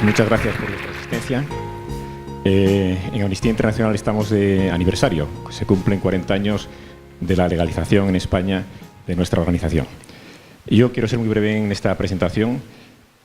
muchas gracias por vuestra asistencia. En Amnistía Internacional estamos de aniversario. Se cumplen 40 años de la legalización en España de nuestra organización. Yo quiero ser muy breve en esta presentación,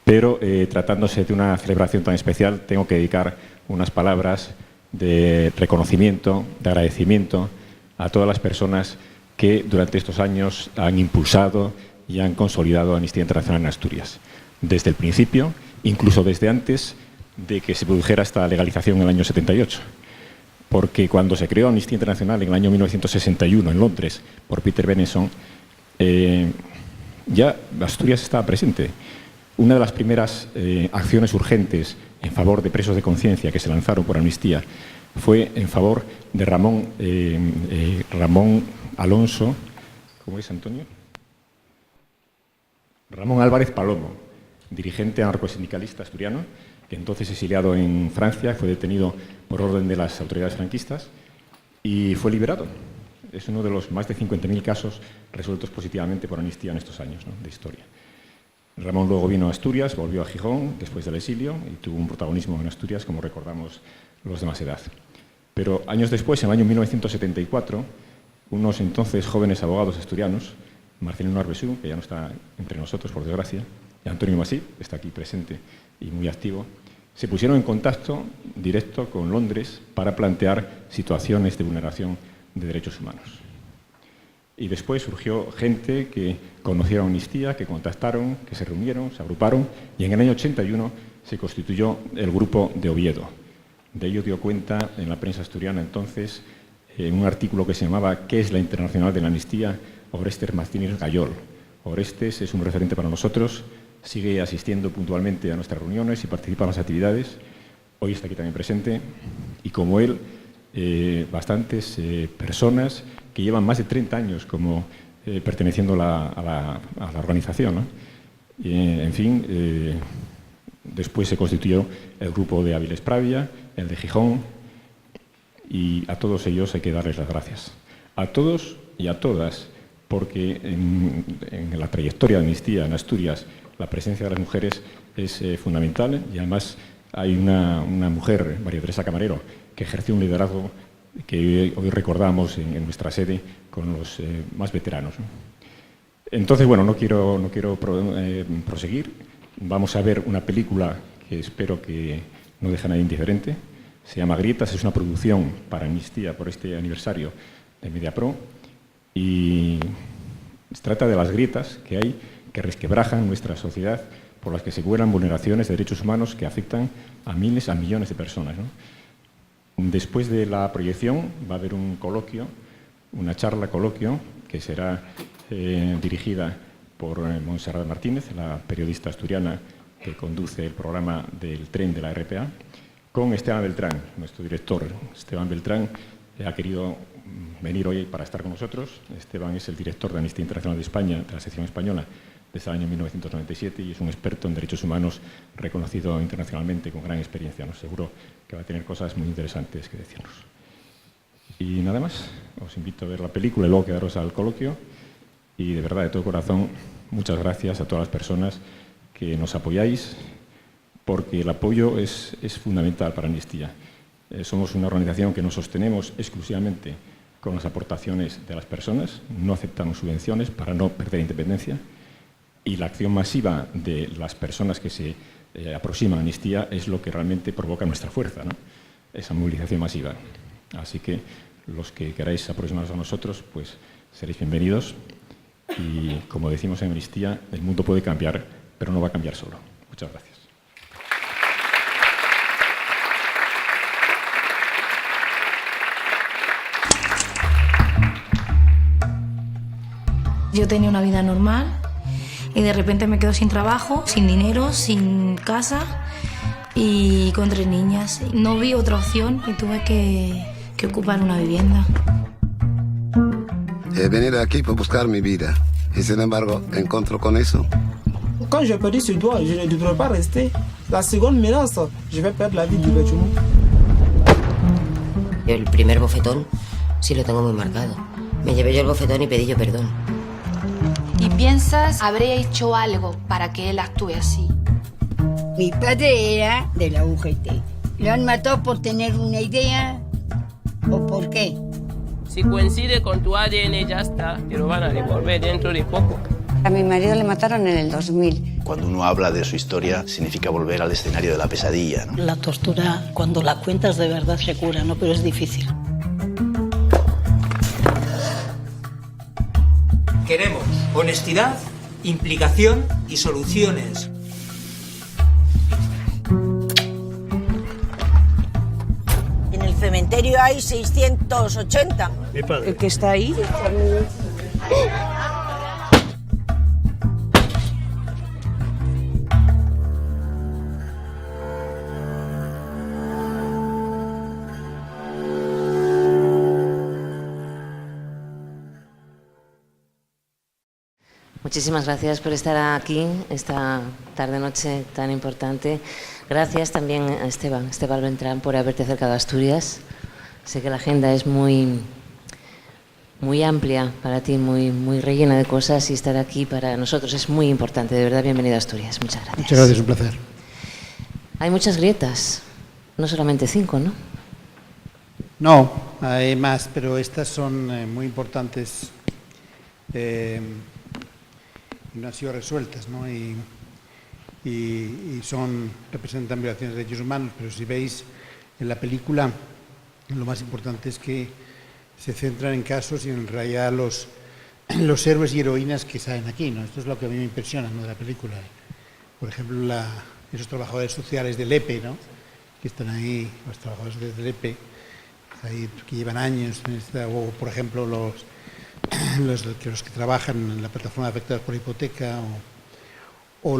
pero tratándose de una celebración tan especial, tengo que dedicar unas palabras de reconocimiento, de agradecimiento a todas las personas que durante estos años han impulsado y han consolidado Amnistía Internacional en Asturias. Desde el principio, incluso desde antes de que se produjera esta legalización en el año 78. Porque cuando se creó Amnistía Internacional en el año 1961 en Londres por Peter Benenson, ya Asturias estaba presente. Una de las primeras acciones urgentes en favor de presos de conciencia que se lanzaron por Amnistía fue en favor de Ramón Alonso, ¿cómo es, Antonio? Ramón Álvarez Palomo, dirigente anarcosindicalista asturiano, que entonces exiliado en Francia, fue detenido por orden de las autoridades franquistas y fue liberado. Es uno de los más de 50.000 casos resueltos positivamente por Amnistía en estos años, ¿no?, de historia. Ramón luego vino a Asturias, volvió a Gijón después del exilio y tuvo un protagonismo en Asturias, como recordamos los de más edad. Pero años después, en el año 1974, unos entonces jóvenes abogados asturianos, Marcelino Arbesú, que ya no está entre nosotros por desgracia, y Antonio Masip, que está aquí presente y muy activo, se pusieron en contacto directo con Londres para plantear situaciones de vulneración de derechos humanos. Y después surgió gente que conocieron Amnistía, que contactaron, que se reunieron, se agruparon, y en el año 81 se constituyó el Grupo de Oviedo. De ello dio cuenta en la prensa asturiana entonces, en un artículo que se llamaba ¿Qué es la Internacional de la Amnistía?, Orestes Martínez Gayol. Orestes es un referente para nosotros, sigue asistiendo puntualmente a nuestras reuniones y participa en las actividades. Hoy está aquí también presente. Y como él, bastantes personas que llevan más de 30 años como perteneciendo a la organización, ¿no? En fin, después se constituyó el grupo de Áviles Pravia, el de Gijón, y a todos ellos hay que darles las gracias. A todos y a todas, porque en la trayectoria de Amnistía en Asturias la presencia de las mujeres es fundamental, y además hay una mujer, María Teresa Camarero, que ejerció un liderazgo que hoy recordamos en nuestra sede con los más veteranos, ¿no? Entonces, bueno, no quiero proseguir. Vamos a ver una película que espero que no deje a nadie indiferente. Se llama Grietas, es una producción para Amnistía por este aniversario de Mediapro, y se trata de las grietas que hay, que resquebrajan nuestra sociedad, por las que se cuelan vulneraciones de derechos humanos que afectan a miles, a millones de personas, ¿no? Después de la proyección va a haber un coloquio, una charla coloquio, que será dirigida por Montserrat Martínez, la periodista asturiana que conduce el programa del tren de la RPA, con Esteban Beltrán, nuestro director. Esteban Beltrán ha querido venir hoy para estar con nosotros. Esteban es el director de Amnistía Internacional de España, de la sección española, desde el año 1997, y es un experto en derechos humanos reconocido internacionalmente con gran experiencia, ¿no? Seguro que va a tener cosas muy interesantes que decirnos. Y nada más, os invito a ver la película y luego quedaros al coloquio. Y de verdad, de todo corazón, muchas gracias a todas las personas que nos apoyáis, porque el apoyo es fundamental para Amnistía. Somos una organización que nos sostenemos exclusivamente con las aportaciones de las personas, no aceptamos subvenciones para no perder independencia, y la acción masiva de las personas que se aproximan a Amnistía es lo que realmente provoca nuestra fuerza, ¿no? Esa movilización masiva. Así que los que queráis aproximaros a nosotros, pues seréis bienvenidos, y como decimos en Amnistía, el mundo puede cambiar, pero no va a cambiar solo. Muchas gracias. Yo tenía una vida normal y de repente me quedo sin trabajo, sin dinero, sin casa y con 3 niñas. No vi otra opción y tuve que ocupar una vivienda. He venido aquí para buscar mi vida y sin embargo encuentro con eso. Quand je perds ce doigt, je ne devrais pas rester. La seconde menace, je vais perdre la vie du bâtiment. El primer bofetón sí lo tengo muy marcado. Me llevé yo el bofetón y pedí yo perdón. ¿Y piensas, habré hecho algo para que él actúe así? Mi padre era de la UGT. ¿Lo han matado por tener una idea o por qué? Si coincide con tu ADN ya está, te lo van a devolver dentro de poco. A mi marido le mataron en el 2000. Cuando uno habla de su historia, significa volver al escenario de la pesadilla, ¿no? La tortura, cuando la cuentas de verdad, se cura, ¿no? Pero es difícil. Queremos honestidad, implicación y soluciones. En el cementerio hay 680. Mi padre. ¿El que está ahí? Muchísimas gracias por estar aquí esta tarde-noche tan importante. Gracias también a Esteban Beltrán, por haberte acercado a Asturias. Sé que la agenda es muy amplia para ti, muy rellena de cosas, y estar aquí para nosotros es muy importante. De verdad, bienvenido a Asturias. Muchas gracias. Muchas gracias, un placer. Hay muchas grietas, no solamente 5, ¿no? No, hay más, pero estas son muy importantes. No han sido resueltas, ¿no? Y representan violaciones de derechos humanos, pero si veis en la película, lo más importante es que se centran en casos y en realidad los héroes y heroínas que salen aquí, ¿no? Esto es lo que a mí me impresiona, ¿no?, de la película. Por ejemplo, esos trabajadores sociales del EPE, ¿no?, que están ahí, los trabajadores sociales del EPE, ahí, que llevan años, o por ejemplo los que trabajan en la plataforma de afectados por hipoteca, o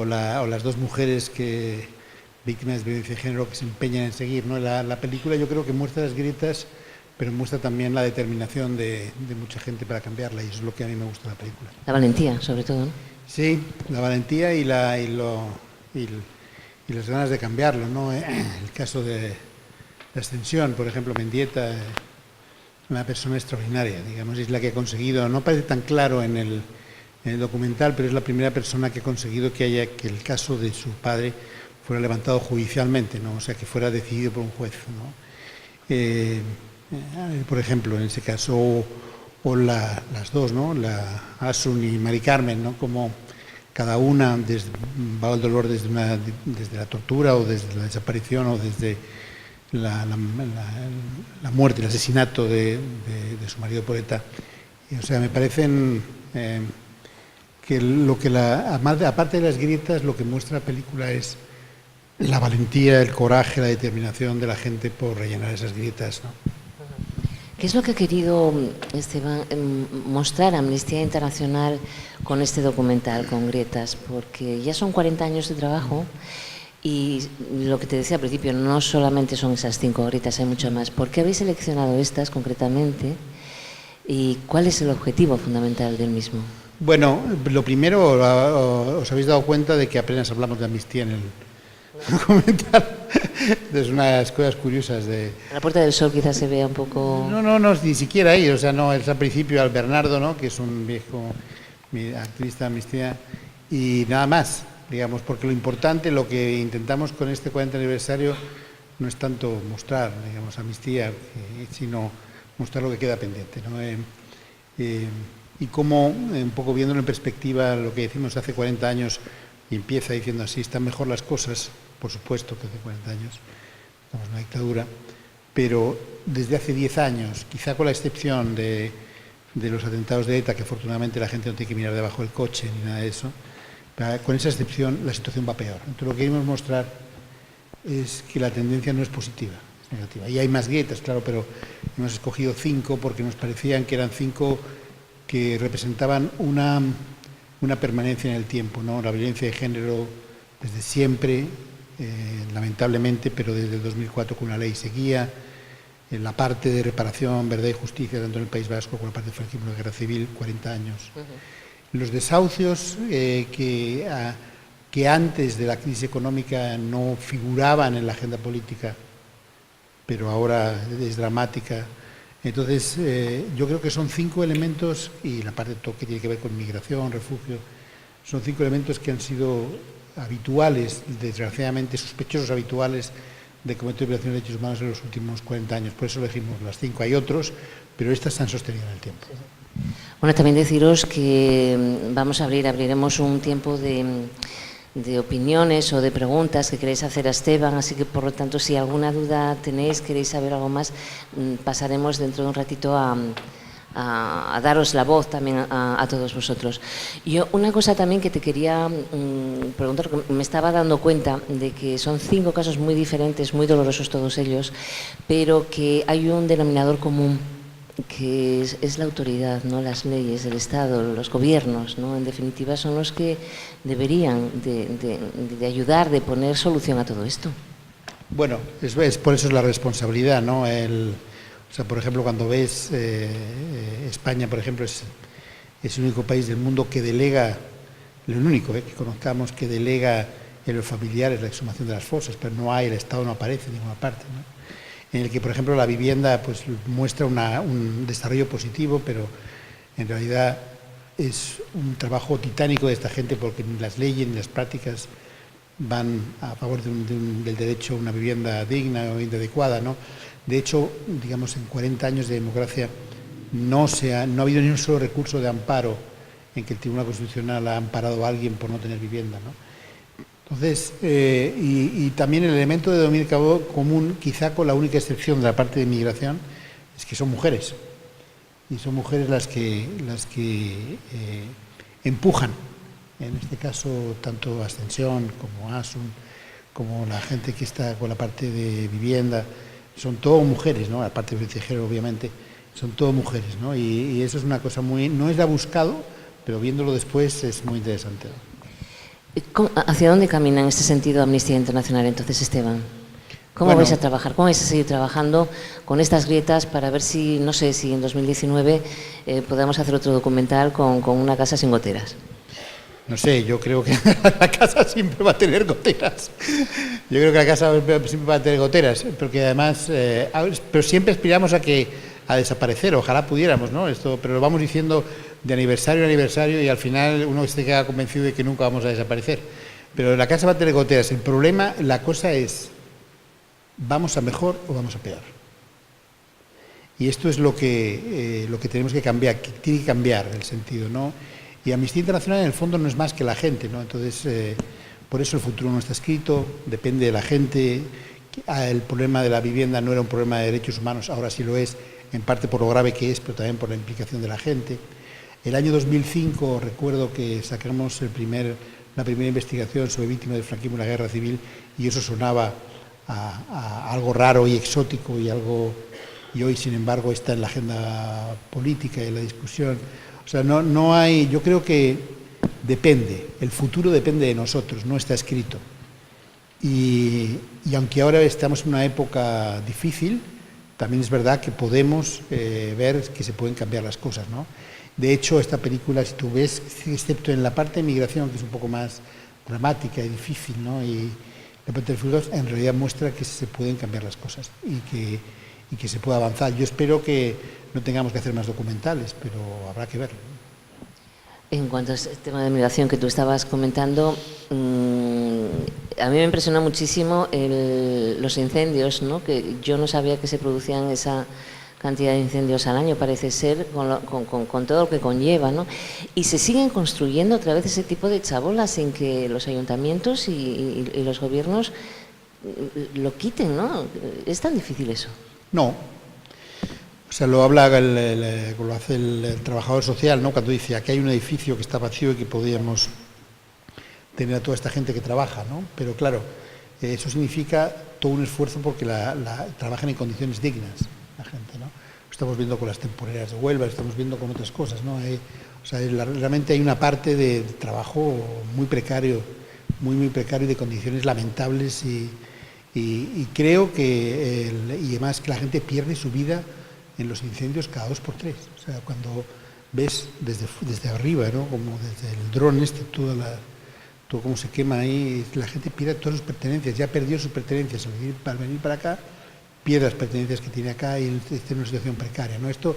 las dos mujeres víctimas de violencia de género que se empeñan en seguir, ¿no? La película yo creo que muestra las grietas, pero muestra también la determinación de mucha gente para cambiarla, y eso es lo que a mí me gusta de la película. La valentía, sobre todo, ¿no? Sí, la valentía y las ganas de cambiarlo, ¿no? El caso de la Ascensión, por ejemplo, Mendieta, una persona extraordinaria, digamos, es la que ha conseguido, no parece tan claro en el documental, pero es la primera persona que ha conseguido que el caso de su padre fuera levantado judicialmente, ¿no? O sea, que fuera decidido por un juez, ¿no? Por ejemplo, en ese caso, o las dos, ¿no?, la Asun y Mari Carmen, ¿no?, como cada una va al dolor desde la tortura, o desde la desaparición, o desde la muerte, el asesinato de su marido por ETA. O sea, me parecen que aparte de las grietas, lo que muestra la película es la valentía, el coraje, la determinación de la gente por rellenar esas grietas, ¿no? ¿Qué es lo que ha querido, Esteban, mostrar Amnistía Internacional con este documental, con Grietas? Porque ya son 40 años de trabajo. Y lo que te decía al principio, no solamente son esas 5 grietas, hay mucho más. ¿Por qué habéis seleccionado estas concretamente? ¿Y cuál es el objetivo fundamental del mismo? Bueno, lo primero, os habéis dado cuenta de que apenas hablamos de amnistía en el documental. Es unas cosas curiosas de... A la Puerta del Sol quizás se vea un poco... No, ni siquiera ahí. O sea, no, es al principio al Bernardo, ¿no?, que es un viejo activista de amnistía, y nada más. Digamos, porque lo importante, lo que intentamos con este 40 aniversario no es tanto mostrar, digamos, amnistía, sino mostrar lo que queda pendiente, ¿no? Y cómo, un poco viéndolo en perspectiva, lo que decimos hace 40 años, y empieza diciendo así, están mejor las cosas, por supuesto que hace 40 años, estamos en una dictadura, pero desde hace 10 años, quizá con la excepción de los atentados de ETA, que afortunadamente la gente no tiene que mirar debajo del coche ni nada de eso, con esa excepción la situación va peor. Entonces lo que queremos mostrar es que la tendencia no es positiva, es negativa. Y hay más grietas, claro, pero hemos escogido 5 porque nos parecían que eran 5 que representaban una permanencia en el tiempo, ¿no? La violencia de género desde siempre, lamentablemente, pero desde el 2004 con una ley seguía, en la parte de reparación, verdad y justicia, tanto en el País Vasco como en la parte de franquismo de la guerra civil, 40 años. Los desahucios que antes de la crisis económica no figuraban en la agenda política, pero ahora es dramática. Entonces, yo creo que son 5 elementos, y la parte que tiene que ver con migración, refugio, son 5 elementos que han sido habituales, desgraciadamente sospechosos habituales de cometer violaciones de derechos humanos en los últimos 40 años. Por eso elegimos las 5. Hay otros, pero estas se han sostenido en el tiempo. Bueno, también deciros que abriremos un tiempo de opiniones o de preguntas que queréis hacer a Esteban, así que por lo tanto si alguna duda tenéis, queréis saber algo más, pasaremos dentro de un ratito a daros la voz también a todos vosotros. Yo una cosa también que te quería preguntar, porque me estaba dando cuenta de que son 5 casos muy diferentes, muy dolorosos todos ellos, pero que hay un denominador común, que es la autoridad, ¿no? Las leyes del Estado, los gobiernos, ¿no? En definitiva son los que deberían de ayudar, de poner solución a todo esto. Bueno, por eso es la responsabilidad, ¿no? O sea, por ejemplo, cuando ves España, por ejemplo, es el único país del mundo que delega, el único que conozcamos que delega en los familiares la exhumación de las fosas, pero no hay, el Estado no aparece en ninguna parte, ¿no? En el que, por ejemplo, la vivienda pues muestra un desarrollo positivo, pero en realidad es un trabajo titánico de esta gente, porque ni las leyes ni las prácticas van a favor del derecho a una vivienda digna o adecuada, ¿no? De hecho, digamos, en 40 años de democracia no ha habido ni un solo recurso de amparo en que el Tribunal Constitucional ha amparado a alguien por no tener vivienda, ¿no? Entonces, y también el elemento de denominador común, quizá con la única excepción de la parte de inmigración, es que son mujeres. Y son mujeres las que empujan, en este caso, tanto Ascensión como Asun, como la gente que está con la parte de vivienda. Son todo mujeres, ¿no? Aparte del vicijero, obviamente, son todo mujeres, ¿no? Y eso es una cosa no es la buscado, pero viéndolo después es muy interesante, ¿no? ¿Hacia dónde camina en este sentido Amnistía Internacional entonces, Esteban? ¿Cómo vais a trabajar? ¿Cómo vais a seguir trabajando con estas grietas para ver si, no sé, si en 2019 podamos hacer otro documental con una casa sin goteras? No sé, yo creo que la casa siempre va a tener goteras. Yo creo que la casa siempre va a tener goteras, porque además, pero siempre aspiramos a desaparecer, ojalá pudiéramos, ¿no? Pero lo vamos diciendo de aniversario en aniversario y al final uno se queda convencido de que nunca vamos a desaparecer. Pero la casa va a tener goteras. El problema, la cosa es, ¿vamos a mejor o vamos a peor? Y esto es lo que tenemos que cambiar, que tiene que cambiar el sentido, ¿no? Y Amnistía Internacional en el fondo no es más que la gente, ¿no? Entonces, por eso el futuro no está escrito, depende de la gente. El problema de la vivienda no era un problema de derechos humanos, ahora sí lo es, en parte por lo grave que es, pero también por la implicación de la gente. El año 2005 recuerdo que sacamos la primera investigación sobre víctimas del franquismo y la guerra civil, y eso sonaba a algo raro y exótico y hoy, sin embargo, está en la agenda política y en la discusión. O sea, no hay, yo creo que depende, el futuro depende de nosotros, no está escrito. Y aunque ahora estamos en una época difícil, también es verdad que podemos ver que se pueden cambiar las cosas, ¿no? De hecho, esta película, si tú ves, excepto en la parte de migración, que es un poco más dramática y difícil, ¿no? Y la parte de fugas, en realidad muestra que se pueden cambiar las cosas y que se pueda avanzar. Yo espero que no tengamos que hacer más documentales, pero habrá que verlo. En cuanto a este tema de migración que tú estabas comentando, a mí me impresionó muchísimo los incendios, ¿no? Que yo no sabía que se producían esa cantidad de incendios al año, parece ser, con todo lo que conlleva, ¿no? Y se siguen construyendo otra vez ese tipo de chabolas sin que los ayuntamientos y los gobiernos lo quiten, ¿no? ¿Es tan difícil eso? No. O sea, lo hace el trabajador social, ¿no? Cuando dice, aquí hay un edificio que está vacío y que podríamos tener a toda esta gente que trabaja, ¿no? Pero claro, eso significa todo un esfuerzo porque trabajan en condiciones dignas la gente, ¿no? Lo estamos viendo con las temporeras de Huelva, lo estamos viendo con otras cosas, ¿no? Realmente hay una parte de trabajo muy precario, muy precario y de condiciones lamentables y creo que, y además que la gente pierde su vida en los incendios cada 2 por 3. O sea, cuando ves desde arriba, ¿no? Como desde el dron todo cómo se quema ahí, la gente pierde todas sus pertenencias, ya perdió sus pertenencias al venir para acá, pierde las pertenencias que tiene acá y está en una situación precaria, ¿no? Esto,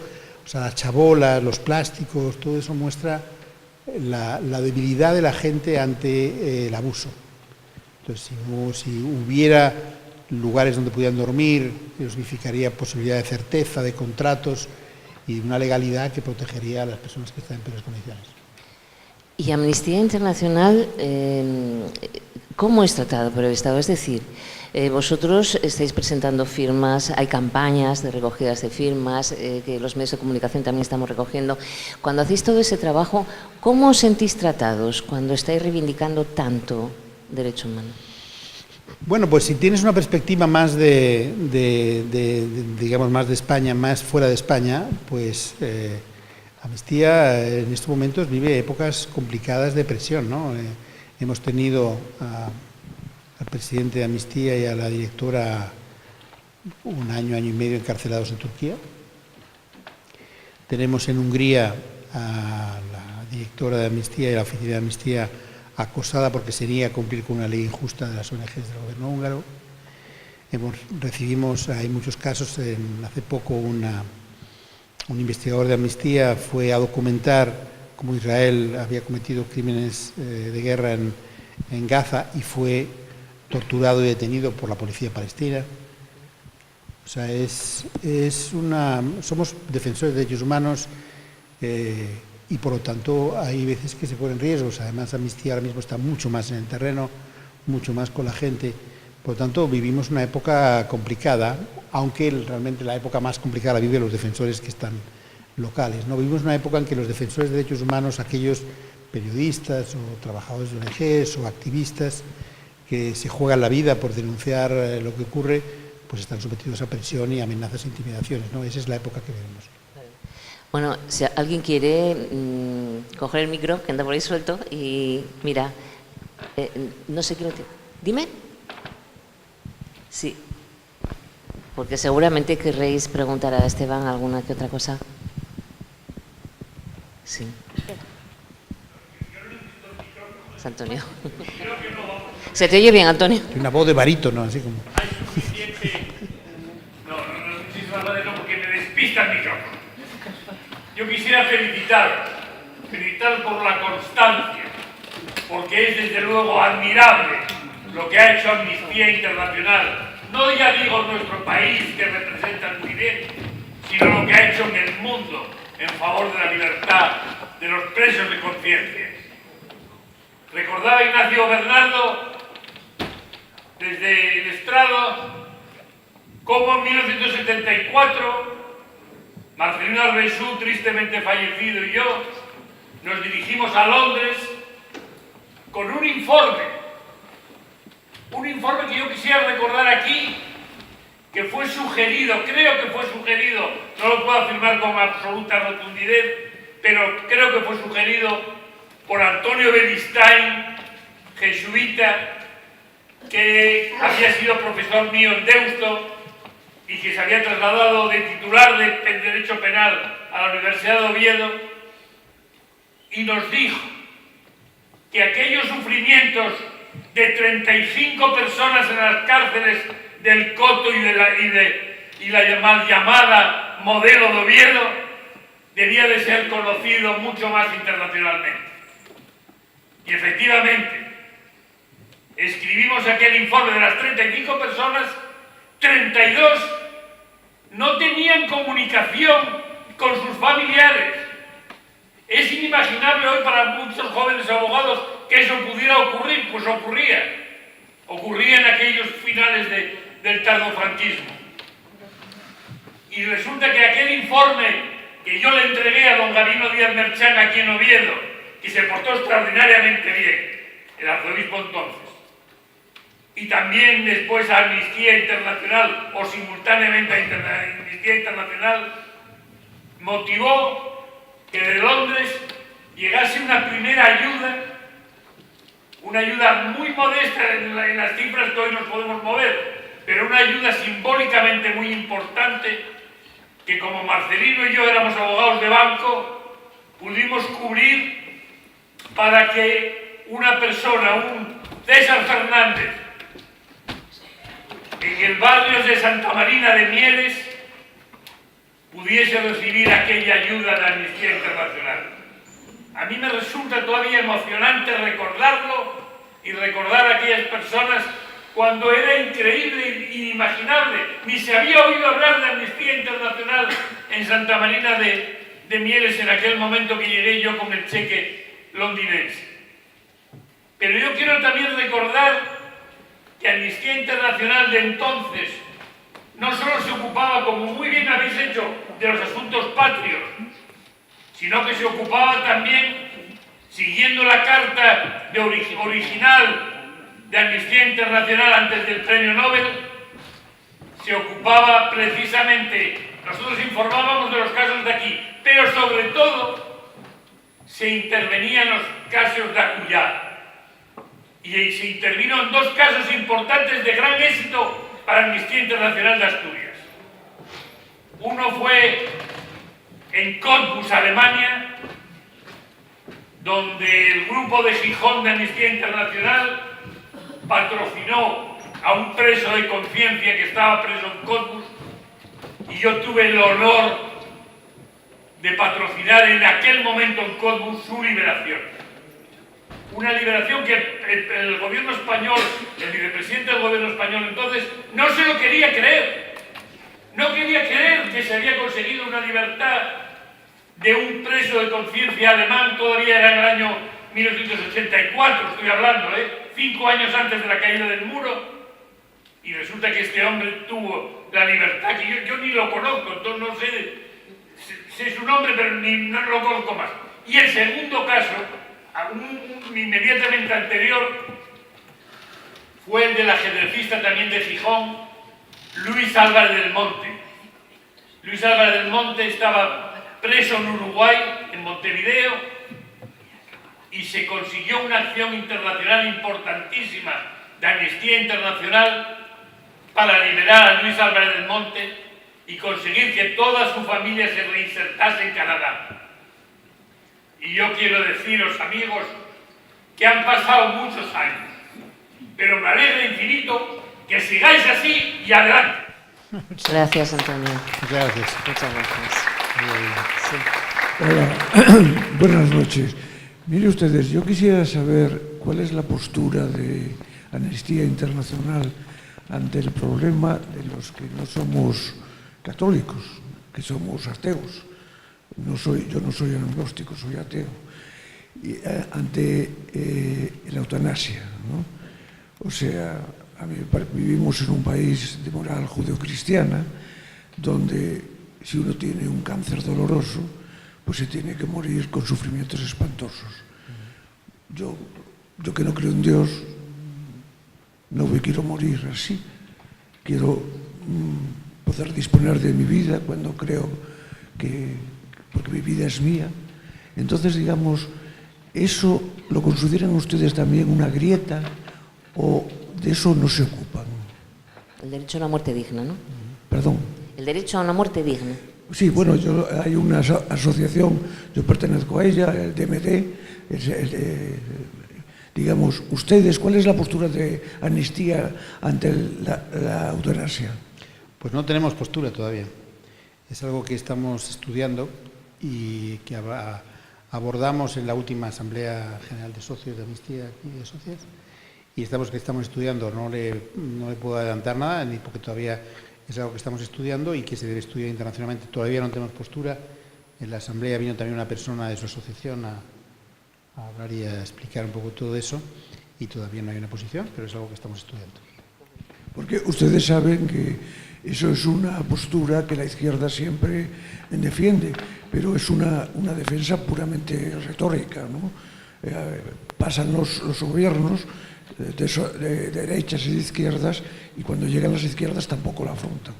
o sea, las chabolas, los plásticos, todo eso muestra la debilidad de la gente ante el abuso. Entonces, si hubiera lugares donde pudieran dormir, eso significaría posibilidad de certeza, de contratos y una legalidad que protegería a las personas que están en peores condiciones. Y Amnistía Internacional, ¿cómo es tratado por el Estado? Es decir, vosotros estáis presentando firmas, hay campañas de recogidas de firmas, que los medios de comunicación también estamos recogiendo. Cuando hacéis todo ese trabajo, ¿cómo os sentís tratados cuando estáis reivindicando tanto derecho humano? Bueno, pues si tienes una perspectiva más digamos, más de España, más fuera de España, pues Amnistía en estos momentos vive épocas complicadas de presión, ¿no? Hemos tenido al presidente de Amnistía y a la directora un año y medio encarcelados en Turquía. Tenemos en Hungría a la directora de Amnistía y la oficina de Amnistía acosada porque se niega a cumplir con una ley injusta de las ONGs del gobierno húngaro. Recibimos, hay muchos casos, hace poco un investigador de Amnistía fue a documentar cómo Israel había cometido crímenes de guerra en Gaza y fue torturado y detenido por la policía palestina. O sea, somos defensores de derechos humanos y por lo tanto hay veces que se ponen riesgos. Además, Amnistía ahora mismo está mucho más en el terreno, mucho más con la gente. Por lo tanto, vivimos una época complicada, aunque realmente la época más complicada la viven los defensores que están locales, ¿no? Vivimos una época en que los defensores de derechos humanos, aquellos periodistas o trabajadores de ONGs o activistas que se juegan la vida por denunciar lo que ocurre, pues están sometidos a presión y amenazas e intimidaciones, ¿no? Esa es la época que vivimos. Bueno, si alguien quiere coger el micro, que anda por ahí suelto, y mira, no sé quién lo tiene. Dime. Sí. Porque seguramente querréis preguntar a Esteban alguna que otra cosa. Sí. Es Antonio. ¿Se te oye bien, Antonio? Tiene una voz de barítono, así como... Hay suficiente... No, muchísimas gracias, no, porque me despista el micrófono. Yo quisiera felicitar por la constancia, porque es desde luego admirable lo que ha hecho Amnistía Internacional. No ya digo nuestro país, que representa muy bien, sino lo que ha hecho en el mundo en favor de la libertad de los presos de conciencia. Recordaba Ignacio Bernardo desde el estrado cómo en 1974 Marcelino Arbesú, tristemente fallecido, y yo nos dirigimos a Londres con un informe que yo quisiera recordar aquí, que fue sugerido, creo que fue sugerido, no lo puedo afirmar con absoluta rotundidad, pero creo que fue sugerido por Antonio Beristain, jesuita, que había sido profesor mío en Deusto y que se había trasladado de titular de Derecho Penal a la Universidad de Oviedo, y nos dijo que aquellos sufrimientos de 35 personas en las cárceles del Coto y la llamada modelo de Oviedo debía de ser conocido mucho más internacionalmente. Y efectivamente, escribimos aquel informe. De las 35 personas, 32 no tenían comunicación con sus familiares. Es inimaginable hoy para muchos jóvenes abogados que eso pudiera ocurrir, pues ocurría. Ocurría en aquellos finales del tardofranquismo. Y resulta que aquel informe que yo le entregué a don Gabino Díaz Merchán aquí en Oviedo, que se portó extraordinariamente bien, el arzobispo entonces, y también después a Amnistía Internacional, o simultáneamente a Amnistía Internacional, motivó que de Londres llegase una primera ayuda, una ayuda muy modesta en las cifras que hoy nos podemos mover, pero una ayuda simbólicamente muy importante, que como Marcelino y yo éramos abogados de banco, pudimos cubrir para que una persona, un César Fernández, en el barrio de Santa Marina de Mieres, pudiese recibir aquella ayuda de Amnistía Internacional. A mí me resulta todavía emocionante recordarlo y recordar a aquellas personas cuando era increíble e inimaginable. Ni se había oído hablar de Amnistía Internacional en Santa Marina de Mieres en aquel momento que llegué yo con el cheque londinense. Pero yo quiero también recordar que Amnistía Internacional de entonces no solo se ocupaba, como muy bien habéis hecho, de los asuntos patrios, sino que se ocupaba también, siguiendo la carta original de Amnistía Internacional antes del Premio Nobel, se ocupaba precisamente, nosotros informábamos de los casos de aquí, pero sobre todo se intervenía en los casos de Acullá. Y se intervino en dos casos importantes de gran éxito para Amnistía Internacional de Asturias. Uno fue en Cottbus, Alemania, donde el grupo de Gijón de Amnistía Internacional patrocinó a un preso de conciencia que estaba preso en Cottbus, y yo tuve el honor de patrocinar en aquel momento en Cottbus su liberación. Una liberación que el gobierno español, el vicepresidente del gobierno español entonces, no se lo quería creer. No quería creer que se había conseguido una libertad de un preso de conciencia alemán, todavía era en el año 1984, estoy hablando, 5 años antes de la caída del muro, y resulta que este hombre tuvo la libertad, que yo ni lo conozco, entonces no sé su nombre, pero no lo conozco más. Y el segundo caso, inmediatamente anterior, fue el del ajedrecista también de Gijón, Luis Álvarez del Monte. Luis Álvarez del Monte estaba preso en Uruguay, en Montevideo, y se consiguió una acción internacional importantísima de Amnistía Internacional para liberar a Luis Álvarez del Monte y conseguir que toda su familia se reinsertase en Canadá. Y yo quiero deciros, amigos, que han pasado muchos años, pero me alegra infinito que sigáis así y adelante. Gracias, Antonio. Muchas gracias. Muchas gracias. Sí. Hola, buenas noches. Mire ustedes, yo quisiera saber cuál es la postura de Amnistía Internacional ante el problema de los que no somos católicos, que somos ateos. Yo no soy agnóstico, soy ateo. Y, ante la eutanasia, ¿no? O sea, vivimos en un país de moral judeocristiana donde si uno tiene un cáncer doloroso, pues se tiene que morir con sufrimientos espantosos. Yo que no creo en Dios, no me quiero morir así. Quiero poder disponer de mi vida cuando creo porque mi vida es mía. Entonces, digamos, ¿eso lo consideran ustedes también una grieta o de eso no se ocupan? El derecho a una muerte digna, ¿no? Perdón. El derecho a una muerte digna. Sí, bueno, hay una asociación, yo pertenezco a ella, el DMD, digamos, ustedes, ¿cuál es la postura de Amnistía ante la eutanasia? Pues no tenemos postura todavía. Es algo que estamos estudiando y que abordamos en la última Asamblea General de Socios de Amnistía aquí de Sociedad. Y estamos estudiando, no le puedo adelantar nada, ni porque todavía es algo que estamos estudiando y que se debe estudiar internacionalmente. Todavía no tenemos postura. En la Asamblea vino también una persona de su asociación a hablar y a explicar un poco todo eso, y todavía no hay una posición, pero es algo que estamos estudiando. Porque ustedes saben que eso es una postura que la izquierda siempre defiende, pero es una defensa puramente retórica, ¿no? Pasan los gobiernos de derechas y de izquierdas, y cuando llegan las izquierdas tampoco la afrontan.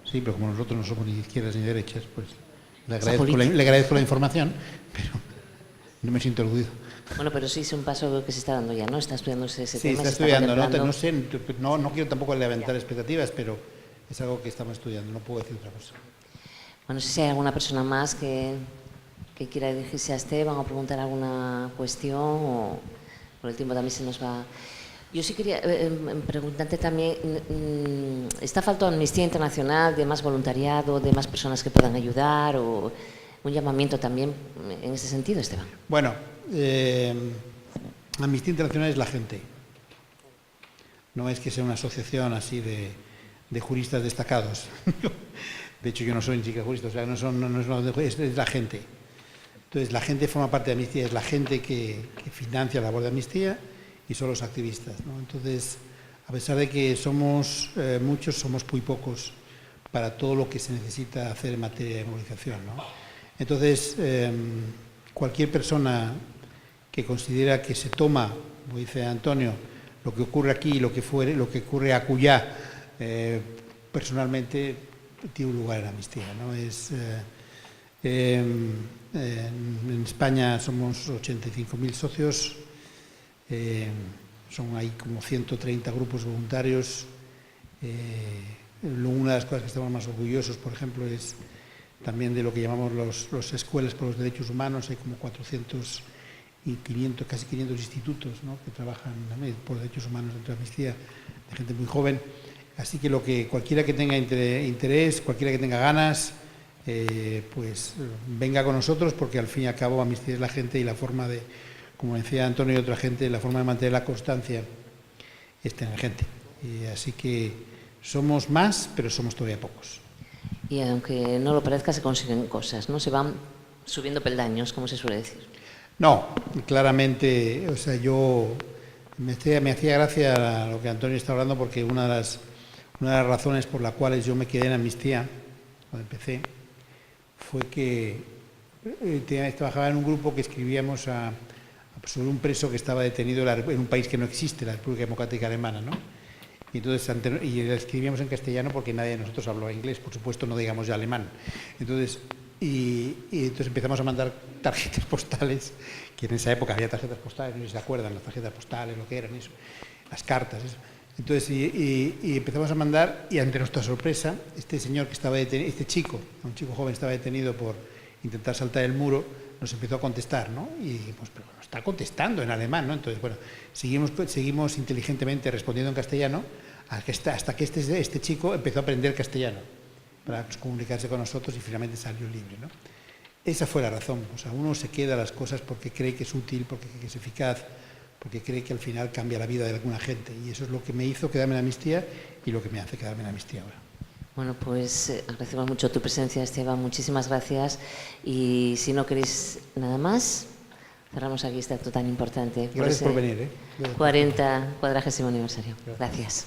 Sí, pero como nosotros no somos ni izquierdas ni derechas, pues le agradezco la información, pero no me siento aludido. Bueno, pero sí es un paso que se está dando ya, ¿no? Está estudiándose ese tema. Sí, está estudiando. No quiero tampoco levantar expectativas, pero es algo que estamos estudiando, no puedo decir otra cosa. Bueno, no sé si hay alguna persona más que quiera dirigirse a Esteban o preguntar alguna cuestión, o por el tiempo también se nos va. Yo sí quería preguntarte también, ¿está falta Amnistía Internacional de más voluntariado, de más personas que puedan ayudar? O un llamamiento también en ese sentido, Esteban. Bueno, Amnistía Internacional es la gente. No es que sea una asociación así de juristas destacados. De hecho, yo no soy ni siquiera jurista, o sea, es la gente. Entonces, la gente forma parte de Amnistía, es la gente que financia la labor de Amnistía y son los activistas, ¿no? Entonces, a pesar de que somos muchos, somos muy pocos para todo lo que se necesita hacer en materia de movilización, ¿no? Entonces, cualquier persona que considera que se toma, como dice Antonio, lo que ocurre aquí, lo que ocurre acullá, personalmente tiene un lugar en Amnistía, ¿no? En España somos 85.000 socios, son ahí como 130 grupos voluntarios. Una de las cosas que estamos más orgullosos, por ejemplo, es también de lo que llamamos los escuelas por los derechos humanos. Hay como 400 y 500, casi 500 institutos, ¿no?, que trabajan por derechos humanos dentro de Amnistía, de gente muy joven. Así que cualquiera que tenga interés, cualquiera que tenga ganas, pues venga con nosotros, porque al fin y al cabo Amnistía es la gente y la forma de, como decía Antonio y otra gente, la forma de mantener la constancia es tener gente. Así que somos más, pero somos todavía pocos. Y aunque no lo parezca, se consiguen cosas, ¿no? Se van subiendo peldaños, como se suele decir. No, claramente, o sea, me hacía gracia lo que Antonio está hablando, porque una de las razones por las cuales yo me quedé en Amnistía, cuando empecé, fue que trabajaba en un grupo que escribíamos sobre un preso que estaba detenido en un país que no existe, la República Democrática Alemana, ¿no? Y entonces escribíamos en castellano porque nadie de nosotros hablaba inglés, por supuesto no digamos ya alemán. Entonces empezamos a mandar tarjetas postales, que en esa época había tarjetas postales, no sé si se acuerdan, las tarjetas postales, lo que eran eso, las cartas, eso. Entonces, y empezamos a mandar, y ante nuestra sorpresa, este señor que estaba detenido, este chico, un chico joven, estaba detenido por intentar saltar el muro, nos empezó a contestar, ¿no? Y pues, pero nos está contestando en alemán, ¿no? Entonces, bueno, seguimos inteligentemente respondiendo en castellano hasta que este chico empezó a aprender castellano para comunicarse con nosotros y finalmente salió libre, ¿no? Esa fue la razón. O sea, uno se queda a las cosas porque cree que es útil, porque cree que es eficaz, porque cree que al final cambia la vida de alguna gente. Y eso es lo que me hizo quedarme en Amnistía y lo que me hace quedarme en Amnistía ahora. Bueno, pues agradecemos mucho tu presencia, Esteban. Muchísimas gracias. Y si no queréis nada más, cerramos aquí este acto tan importante. Gracias por venir. 40º aniversario. Gracias.